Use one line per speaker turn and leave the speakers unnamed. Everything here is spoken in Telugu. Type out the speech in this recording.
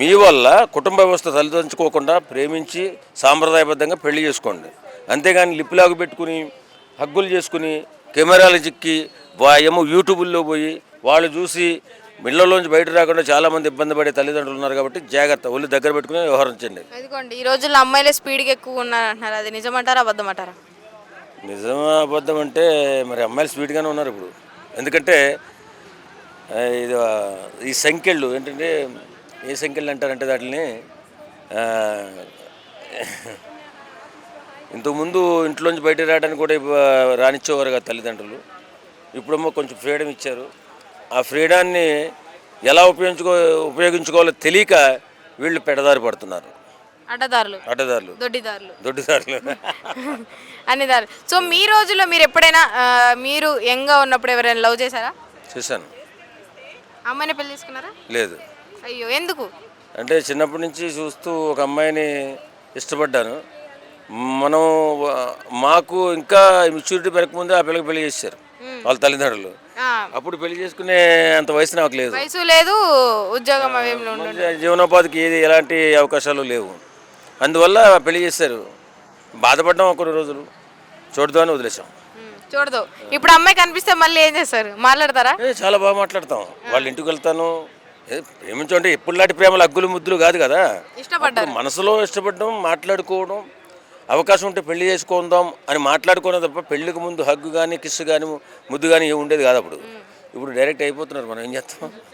మీ వల్ల కుటుంబ వ్యవస్థ తలదించుకోకుండా ప్రేమించి సాంప్రదాయబద్ధంగా పెళ్లి చేసుకోండి. అంతేగాని లిప్లాగు పెట్టుకుని హగ్గులు చేసుకుని కెమెరాలు చిక్కి ఏమో యూట్యూబుల్లో పోయి వాళ్ళు చూసి ఇళ్లలోంచి బయట రాకుండా చాలామంది ఇబ్బంది పడే తల్లిదండ్రులు ఉన్నారు. కాబట్టి జాగ్రత్త, ఒళ్ళు దగ్గర పెట్టుకుని వ్యవహరించండి.
అదిగోండి ఈ రోజుల్లో అమ్మాయిలే స్పీడ్గా ఎక్కువ ఉన్నారు అంటున్నారు, అది నిజమంటారా అబద్ధం అంటారా?
నిజమా అబద్ధం అంటే మరి అమ్మాయిలు స్పీడ్గానే ఉన్నారు ఇప్పుడు. ఎందుకంటే ఇది ఈ సంఖ్యలు ఏంటంటే ఏ సంఖ్యలు అంటారంటే వాటిని ఇంతకుముందు ఇంట్లోంచి బయట రావడానికి కూడా రానిచ్చేవారు కదా తల్లిదండ్రులు. ఇప్పుడేమో కొంచెం ఫ్రీడమ్ ఇచ్చారు. ఆ ఫ్రీడాన్ని ఎలా ఉపయోగించుకోవాలో తెలియక వీళ్ళు పెడదారి పడుతున్నారు. అడ్డదారులు దొడ్డిదారులు
అన్ని దారులు. సో మీ రోజుల్లో మీరు ఎప్పుడైనా మీరు యంగ్గా ఉన్నప్పుడు ఎవరైనా లవ్ చేశారా?
చేశాను.
అమ్మాయిని పెళ్లి చేసుకున్నారా?
లేదు.
అయ్యో, ఎందుకు?
అంటే చిన్నప్పటి నుంచి చూస్తూ ఒక అమ్మాయిని ఇష్టపడ్డాను. మనం మాకు ఇంకా మెచ్యూరిటీ పెరగకముందే ఆ పిల్లకి పెళ్లి చేశారు వాళ్ళ తల్లిదండ్రులు. అప్పుడు పెళ్లి చేసుకునే అంత వయసు నాకు లేదు.
వయసు లేదు, ఉద్యోగం
జీవనోపాధికి ఎలాంటి అవకాశాలు లేవు. అందువల్ల పెళ్లి చేశారు. బాధపడ్డాం కొన్ని రోజులు, చూడదామని వదిలేసాం.
చూడదు. ఇప్పుడు అమ్మాయి కనిపిస్తే మళ్ళీ ఏం చేస్తారు? మాట్లాడతారా?
చాలా బాగా మాట్లాడతాం. వాళ్ళ ఇంటికి వెళ్తాను. ప్రేమించంటే ఎప్పుడులాంటి ప్రేమలు అగ్గులు ముద్దులు కాదు కదా. మనసులో ఇష్టపడడం, మాట్లాడుకోవడం, అవకాశం ఉంటే పెళ్లి చేసుకుందాం అని మాట్లాడుకోవడం తప్ప పెళ్లికి ముందు హగ్గు కానీ కిస్సు కానీ ముద్దు కానీ ఏమి ఉండేది కాదు. అప్పుడు ఇప్పుడు డైరెక్ట్ అయిపోతున్నారు. మనం ఏం చేస్తాం?